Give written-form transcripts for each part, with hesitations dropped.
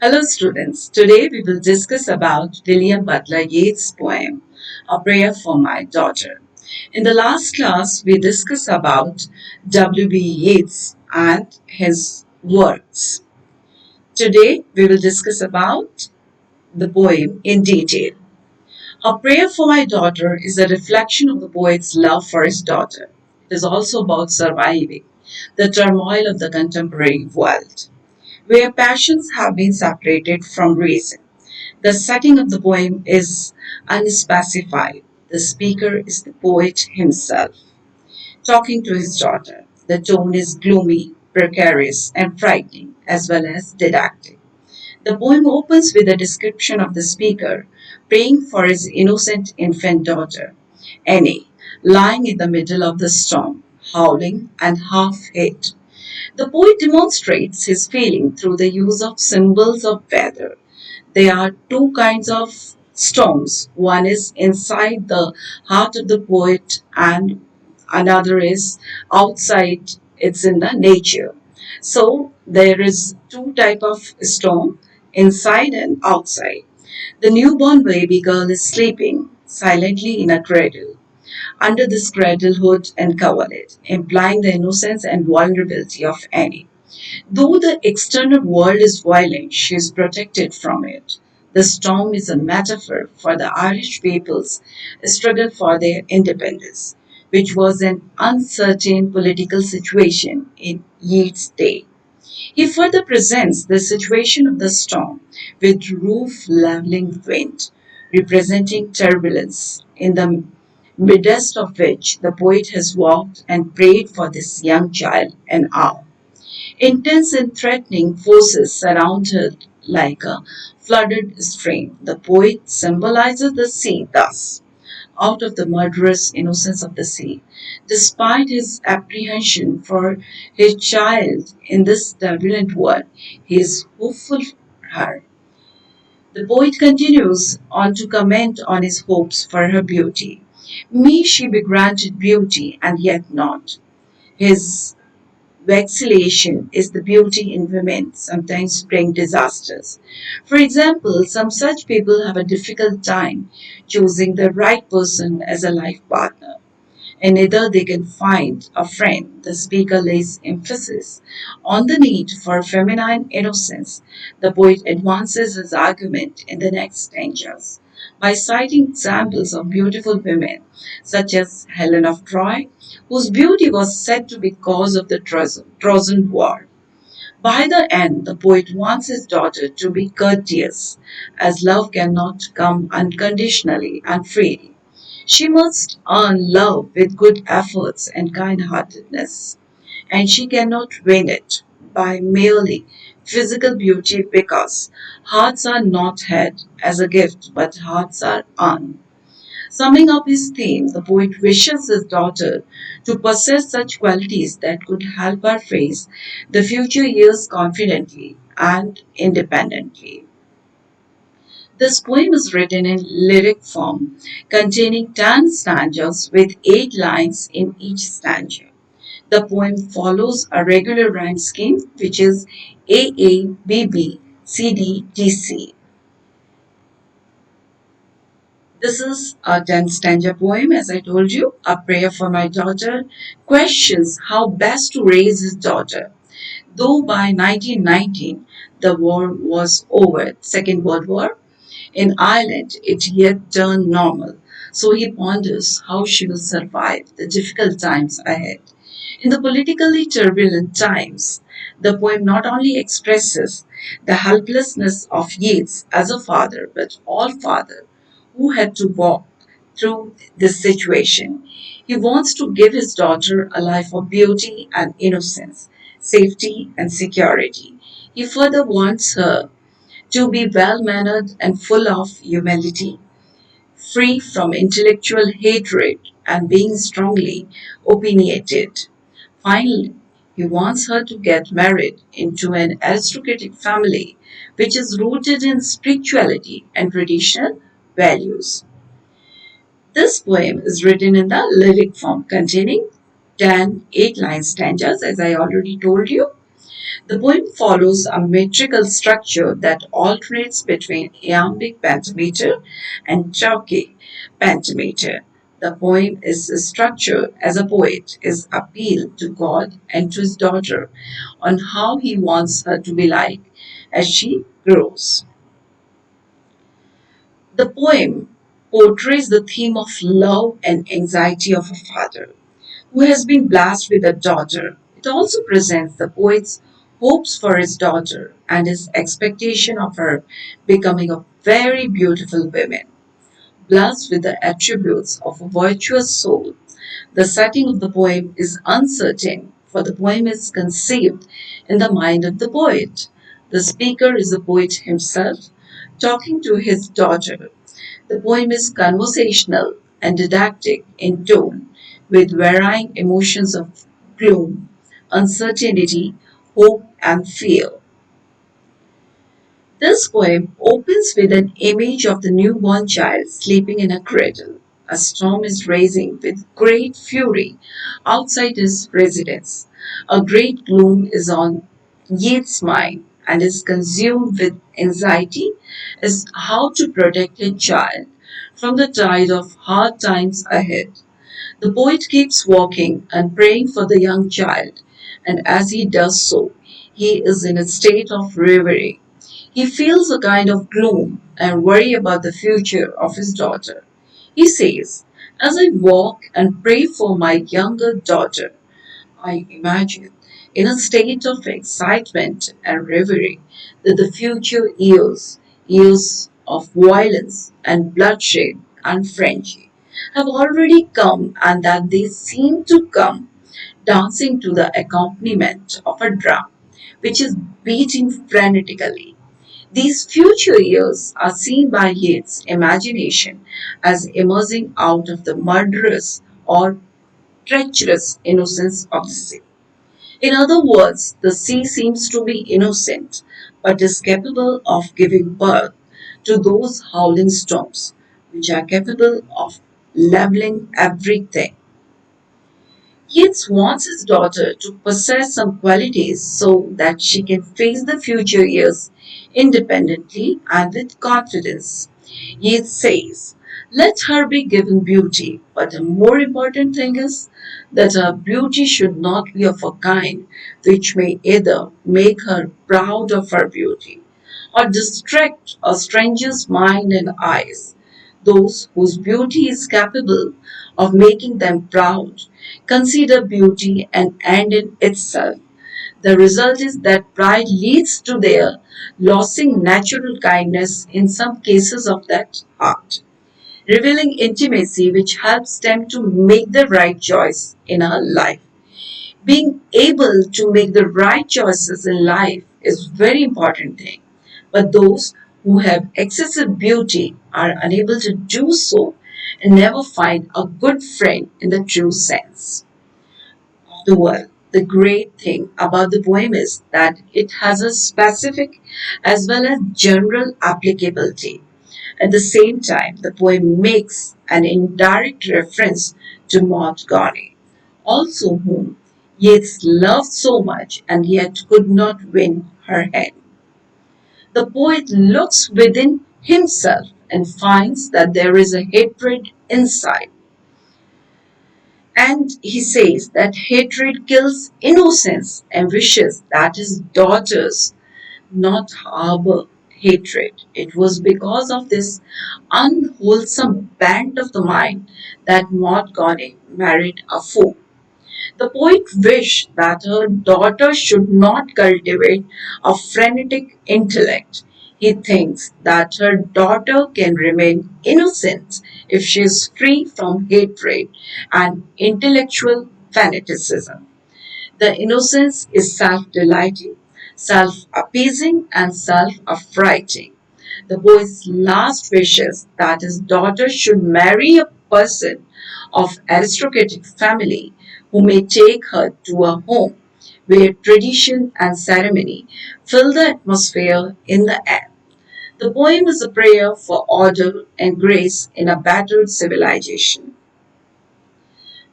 Hello students, today we will discuss about William Butler Yeats' poem, A Prayer for My Daughter. In the last class, we discussed about W B Yeats and his works. Today, we will discuss about the poem in detail. A Prayer for My Daughter is a reflection of the poet's love for his daughter. It is also about surviving the turmoil of the contemporary world, where passions have been separated from reason. The setting of the poem is unspecified. The speaker is the poet himself, talking to his daughter. The tone is gloomy, precarious, and frightening, as well as didactic. The poem opens with a description of the speaker praying for his innocent infant daughter, Annie, lying in the middle of the storm, howling and half hid. The poet demonstrates his feeling through the use of symbols of weather. There are two kinds of storms. One is inside the heart of the poet, and another is outside. It's in the nature. So there is two type of storm, inside and outside. The newborn baby girl is sleeping silently in a cradle. Under this cradle hood and coverlet, implying the innocence and vulnerability of Annie. Though the external world is violent, she is protected from it. The storm is a metaphor for the Irish people's struggle for their independence, which was an uncertain political situation in Yeats' day. He further presents the situation of the storm with roof leveling wind, representing turbulence, in the midst of which the poet has walked and prayed for this young child an hour. Intense and threatening forces surround her like a flooded stream. The poet symbolizes the sea thus. Out of the murderous innocence of the sea, despite his apprehension for his child in this turbulent world, he is hopeful for her. The poet continues on to comment on his hopes for her beauty. May she be granted beauty and yet not. His vacillation is the beauty in women sometimes bring disasters. For example, some such people have a difficult time choosing the right person as a life partner, and either they can find a friend. The speaker lays emphasis on the need for feminine innocence. The poet advances his argument in the next stanzas by citing examples of beautiful women, such as Helen of Troy, whose beauty was said to be cause of the Trojan War. By the end, the poet wants his daughter to be courteous, as love cannot come unconditionally and freely. She must earn love with good efforts and kind heartedness, and she cannot win it by merely physical beauty because hearts are not had as a gift, but hearts are earned. Summing up his theme, the poet wishes his daughter to possess such qualities that could help her face the future years confidently and independently. This poem is written in lyric form, containing 10 stanzas with 8 lines in each stanza. The poem follows a regular rhyme scheme, which is A A B B C D D C. This is a 10 stanza poem, as I told you, a prayer for my daughter, questions how best to raise his daughter. Though by 1919 the war was over, Second World War, in Ireland it yet turned normal. So he ponders how she will survive the difficult times ahead. In the politically turbulent times, the poem not only expresses the helplessness of Yeats as a father, but all father who had to walk through this situation. He wants to give his daughter a life of beauty and innocence, safety and security. He further wants her to be well mannered and full of humility, free from intellectual hatred and being strongly opinionated. Finally, he wants her to get married into an aristocratic family which is rooted in spirituality and traditional values. This poem is written in the lyric form containing 10 8-line stanzas, as I already told you. The poem follows a metrical structure that alternates between iambic pentameter and Chauke pentameter. The poem is structured as a poet is appeal to God and to his daughter on how he wants her to be like as she grows. The poem portrays the theme of love and anxiety of a father who has been blessed with a daughter. It also presents the poet's hopes for his daughter and his expectation of her becoming a very beautiful woman, blessed with the attributes of a virtuous soul. The setting of the poem is uncertain, for the poem is conceived in the mind of the poet. The speaker is the poet himself, talking to his daughter. The poem is conversational and didactic in tone, with varying emotions of gloom, uncertainty, hope, and fear. This poem opens with an image of the newborn child sleeping in a cradle. A storm is raging with great fury outside his residence. A great gloom is on Yeats' mind and is consumed with anxiety as how to protect a child from the tide of hard times ahead. The poet keeps walking and praying for the young child, and as he does so, he is in a state of reverie. He feels a kind of gloom and worry about the future of his daughter. He says, as I walk and pray for my younger daughter, I imagine, in a state of excitement and reverie, that the future years of violence and bloodshed and frenzy, have already come and that they seem to come dancing to the accompaniment of a drum, which is beating frenetically. These future years are seen by Yeats' imagination as emerging out of the murderous or treacherous innocence of the sea. In other words, the sea seems to be innocent, but is capable of giving birth to those howling storms, which are capable of leveling everything. Yeats wants his daughter to possess some qualities so that she can face the future years independently and with confidence. Yeats says, let her be given beauty, but the more important thing is that her beauty should not be of a kind which may either make her proud of her beauty or distract a stranger's mind and eyes. Those whose beauty is capable of making them proud consider beauty an end in itself. The result is that pride leads to their losing natural kindness in some cases of that heart, revealing intimacy which helps them to make the right choice in our life. Being able to make the right choices in life is very important thing. But those who have excessive beauty are unable to do so and never find a good friend in the true sense of the word. The great thing about the poem is that it has a specific as well as general applicability. At the same time, the poem makes an indirect reference to Maud Gonye, also whom Yeats loved so much and yet could not win her hand. The poet looks within himself and finds that there is a hatred inside. And he says that hatred kills innocence and wishes that his daughters not harbor hatred. It was because of this unwholesome bent of the mind that Maud Gonye married a fool. The poet wished that her daughter should not cultivate a frenetic intellect. He thinks that her daughter can remain innocent if she is free from hatred and intellectual fanaticism. The innocence is self delighting, self appeasing, and self affrighting. The boy's last wishes that his daughter should marry a person of aristocratic family who may take her to a home where tradition and ceremony fill the atmosphere in the air. The poem is a prayer for order and grace in a battered civilization.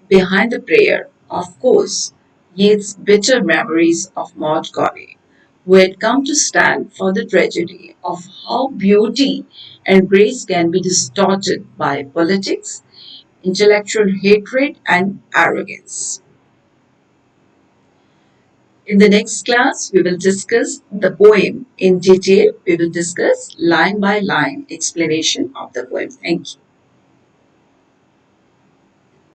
Behind the prayer, of course, Yeats' bitter memories of Maud Gonye. who had come to stand for the tragedy of how beauty and grace can be distorted by politics, intellectual hatred, and arrogance. In the next class, we will discuss the poem in detail. We will discuss line by line explanation of the poem. Thank you.